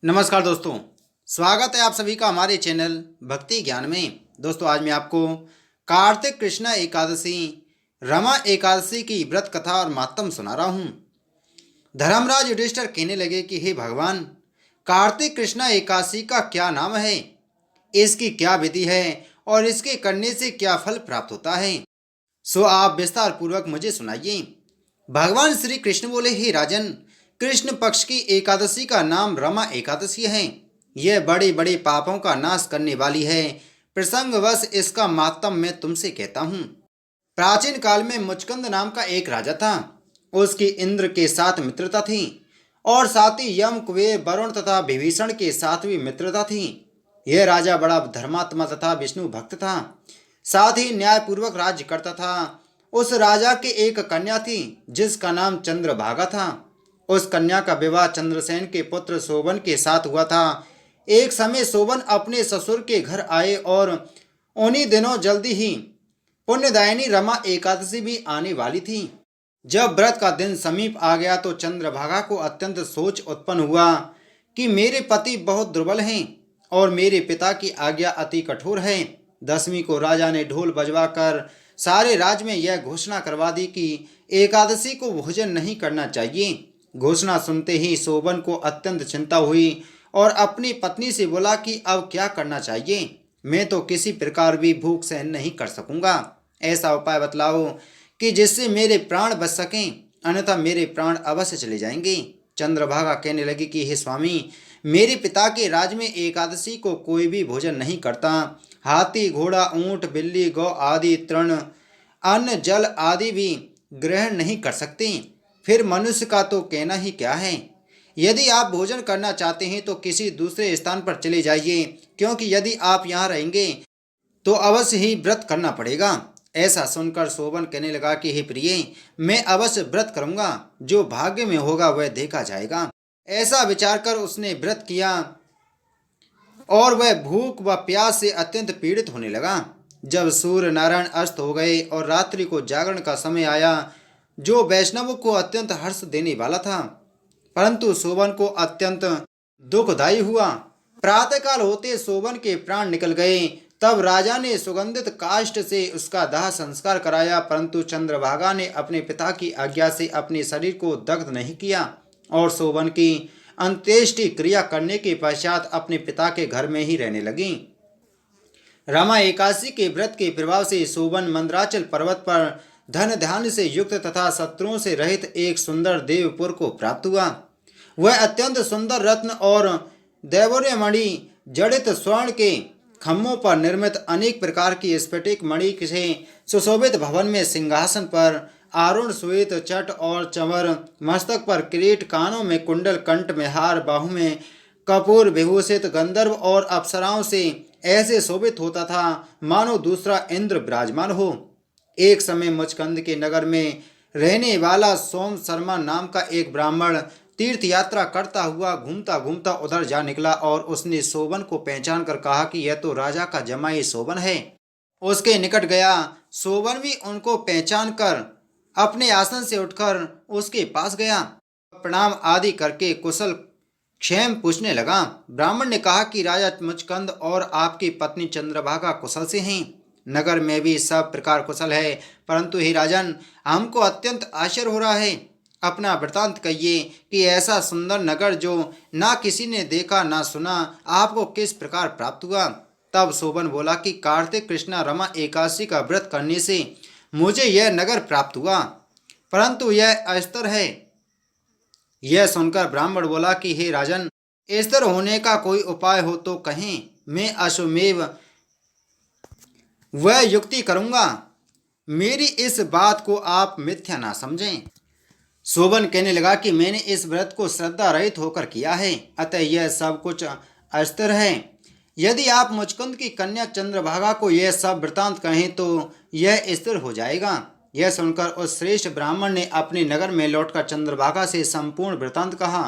नमस्कार दोस्तों। स्वागत है आप सभी का हमारे चैनल भक्ति ज्ञान में। दोस्तों आज मैं आपको कार्तिक कृष्णा एकादशी रमा एकादशी की व्रत कथा और मातम सुना रहा हूँ। धर्मराज युधिष्ठिर कहने लगे कि हे भगवान, कार्तिक कृष्णा एकादशी का क्या नाम है, इसकी क्या विधि है और इसके करने से क्या फल प्राप्त होता है, सो आप विस्तार पूर्वक मुझे सुनाइए। भगवान श्री कृष्ण बोले, हे राजन, कृष्ण पक्ष की एकादशी का नाम रमा एकादशी है। यह बड़े बड़े पापों का नाश करने वाली है। प्रसंगवश इसका मातम मैं तुमसे कहता हूँ। प्राचीन काल में मुचकंद नाम का एक राजा था। उसकी इंद्र के साथ मित्रता थी और साथ ही यम, कुबेर, वरुण तथा विभीषण के साथ भी मित्रता थी। यह राजा बड़ा धर्मात्मा तथा विष्णु भक्त था, साथ ही न्यायपूर्वक राज्य करता था। उस राजा की एक कन्या थी जिसका नाम चंद्रभागा था। उस कन्या का विवाह चंद्रसेन के पुत्र शोभन के साथ हुआ था। एक समय शोभन अपने ससुर के घर आए और उन्हीं दिनों जल्दी ही पुण्यदायिनी रमा एकादशी भी आने वाली थी। जब व्रत का दिन समीप आ गया तो चंद्रभागा को अत्यंत सोच उत्पन्न हुआ कि मेरे पति बहुत दुर्बल हैं और मेरे पिता की आज्ञा अति कठोर है। दसवीं को राजा ने ढोल बजवाकर सारे राज्य में यह घोषणा करवा दी कि एकादशी को भोजन नहीं करना चाहिए। घोषणा सुनते ही शोभन को अत्यंत चिंता हुई और अपनी पत्नी से बोला कि अब क्या करना चाहिए। मैं तो किसी प्रकार भी भूख सहन नहीं कर सकूंगा। ऐसा उपाय बतलाओ कि जिससे मेरे प्राण बच सकें, अन्यथा मेरे प्राण अवश्य चले जाएंगे। चंद्रभागा कहने लगी कि हे स्वामी, मेरे पिता के राज में एकादशी को कोई भी भोजन नहीं करता। हाथी, घोड़ा, ऊंट, बिल्ली, गौ आदि तृण, अन्न, जल आदि भी ग्रहण नहीं कर सकते। फिर मनुष्य का तो कहना ही क्या है। यदि आप भोजन करना चाहते हैं तो किसी दूसरे स्थान पर चले जाइए, क्योंकि यदि आप यहाँ रहेंगे तो अवश्य ही व्रत करना पड़ेगा। ऐसा सुनकर शोभन कहने लगा कि हे प्रिय, मैं अवश्य व्रत करूंगा, जो भाग्य में होगा वह देखा जाएगा। ऐसा विचार कर उसने व्रत किया और वह भूख व प्यास से अत्यंत पीड़ित होने लगा। जब सूर्य नारायण अस्त हो गए और रात्रि को जागरण का समय आया, जो वैष्णव को अत्यंत हर्ष देने वाला था, परंतु शोभन को अत्यंत दुखदायी हुआ। प्रातःकाल होते शोभन के प्राण निकल गए। तब राजा ने सुगंधित काष्ठ से उसका दाह संस्कार कराया, परंतु चंद्रभागा ने अपने पिता की आज्ञा से अपने शरीर को दग्ध नहीं किया और शोभन की अंत्येष्टि क्रिया करने के पश्चात अपने पिता के घर में ही रहने लगी। रमा एकादशी के व्रत के प्रभाव से शोभन मंदराचल पर्वत पर धन ध्यान से युक्त तथा शत्रुओं से रहित एक सुंदर देवपुर को प्राप्त हुआ। वह अत्यंत सुंदर रत्न और दैवोर्यमणि जड़ित स्वर्ण के खम्भों पर निर्मित अनेक प्रकार की स्फटिक मणि से सुशोभित भवन में सिंहासन पर आरुण श्वेत चट और चंवर, मस्तक पर किरीट, कानों में कुंडल, कंठ में हार, बाहु में कपूर विभूषित गंधर्व और अप्सराओं से ऐसे शोभित होता था मानो दूसरा इंद्र विराजमान हो। एक समय मुचकंद के नगर में रहने वाला सोम शर्मा नाम का एक ब्राह्मण तीर्थ यात्रा करता हुआ घूमता घूमता उधर जा निकला और उसने शोभन को पहचान कर कहा कि यह तो राजा का जमाई शोभन है। उसके निकट गया। शोभन भी उनको पहचान कर अपने आसन से उठकर उसके पास गया। प्रणाम आदि करके कुशल क्षेम पूछने लगा। ब्राह्मण ने कहा कि राजा मुचकंद और आपकी पत्नी चंद्रभागा कुशल से हैं। नगर में भी सब प्रकार कुशल है, परंतु हे राजन, हमको अत्यंत आश्चर्य हो रहा है। अपना वृतांत कहिए कि ऐसा सुंदर नगर जो ना किसी ने देखा ना सुना, आपको किस प्रकार प्राप्त हुआ। तब शोभन बोला कि कार्तिक कृष्णा रमा एकादशी का व्रत करने से मुझे यह नगर प्राप्त हुआ, परंतु यह अस्थिर है। यह सुनकर ब्राह्मण बोला कि हे राजन, स्थिर होने का कोई उपाय हो तो कहें, मैं अश्वमेव वह युक्ति करूंगा। मेरी इस बात को आप मिथ्या ना समझें। शोभन कहने लगा कि मैंने इस व्रत को श्रद्धा रहित होकर किया है, अतः यह सब कुछ अस्थिर है। यदि आप मुचकुंद की कन्या चंद्रभागा को यह सब वृतांत कहें तो यह स्थिर हो जाएगा। यह सुनकर उस श्रेष्ठ ब्राह्मण ने अपने नगर में लौटकर चंद्रभागा से संपूर्ण वृतांत कहा।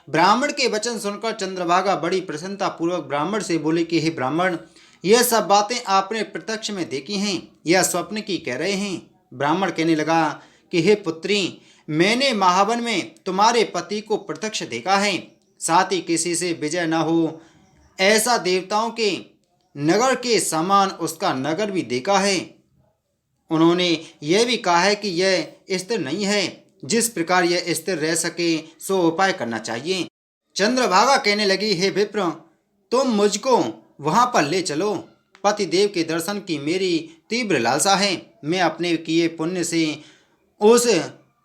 ब्राह्मण के वचन सुनकर चंद्रभागा बड़ी प्रसन्नता पूर्वक ब्राह्मण से बोली कि हे ब्राह्मण, यह सब बातें आपने प्रत्यक्ष में देखी हैं या स्वप्न की कह रहे हैं। ब्राह्मण कहने लगा कि हे पुत्री, मैंने महावन में तुम्हारे पति को प्रत्यक्ष देखा है। साथ ही किसी से विजय न हो, ऐसा देवताओं के नगर के समान उसका नगर भी देखा है। उन्होंने यह भी कहा है कि यह स्थिर नहीं है, जिस प्रकार यह स्थिर रह सके सो उपाय करना चाहिए। चंद्रभागा कहने लगी, हे विप्र, तुम मुझको वहां पर ले चलो। पतिदेव के दर्शन की मेरी तीव्र लालसा है। मैं अपने किए पुण्य से उस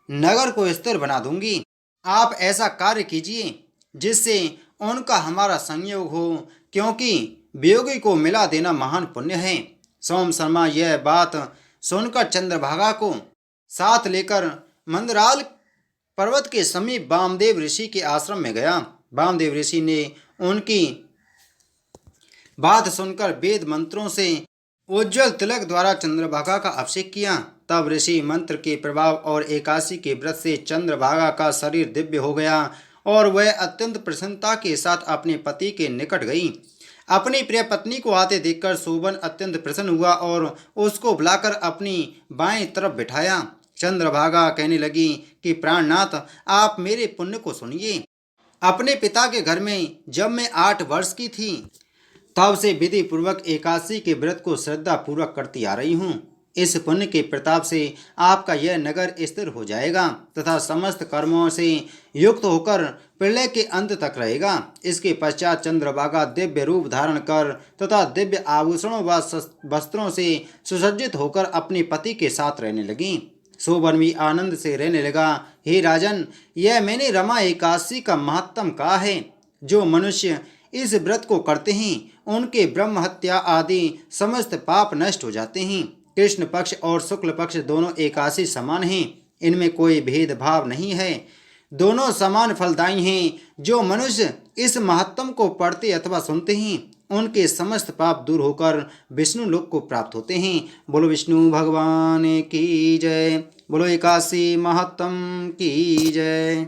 नगर को स्थिर बना दूंगी। आप ऐसा कार्य कीजिए जिससे उनका हमारा संयोग हो, क्योंकि वियोगी को मिला देना महान पुण्य है। सोम शर्मा यह बात सुनकर चंद्रभागा को साथ लेकर मंदराल पर्वत के समीप वामदेव ऋषि के आश्रम में गया। वामदेव ऋषि ने उनकी बात सुनकर वेद मंत्रों से उज्जवल तिलक द्वारा चंद्रभागा का अभिषेक किया। तब ऋषि मंत्र के प्रभाव और एकादशी के व्रत से चंद्रभागा का शरीर दिव्य हो गया और वह अत्यंत प्रसन्नता के साथ अपने पति के निकट गई। अपनी प्रिय पत्नी को आते देखकर शोभन अत्यंत प्रसन्न हुआ और उसको बुलाकर अपनी बाएं तरफ बिठाया। चंद्रभागा कहने लगी कि प्राणनाथ, आप मेरे पुण्य को सुनिए। अपने पिता के घर में जब मैं 8 वर्ष की थी, तब से विधि पूर्वक एकादशी के व्रत को श्रद्धा पूर्वक करती आ रही हूँ। इस पुण्य के प्रताप से आपका यह नगर स्थिर हो जाएगा तथा समस्त कर्मों से युक्त होकर प्रलय के अंत तक रहेगा। इसके पश्चात चंद्रभागा दिव्य रूप धारण कर तथा दिव्य आभूषणों व वस्त्रों से सुसज्जित होकर अपने पति के साथ रहने लगी। शोभन भी आनंद से रहने लगा। हे राजन, यह मैंने रमा एकादशी का महत्तम कहा है। जो मनुष्य इस व्रत को करते हैं उनके ब्रह्म हत्या आदि समस्त पाप नष्ट हो जाते हैं। कृष्ण पक्ष और शुक्ल पक्ष दोनों एकादशी समान हैं, इनमें कोई भेदभाव नहीं है। दोनों समान फलदायी हैं। जो मनुष्य इस महत्तम को पढ़ते अथवा सुनते हैं उनके समस्त पाप दूर होकर विष्णु लोक को प्राप्त होते हैं। बोलो विष्णु भगवान की जय। बोलो एकादशी महत्तम की जय।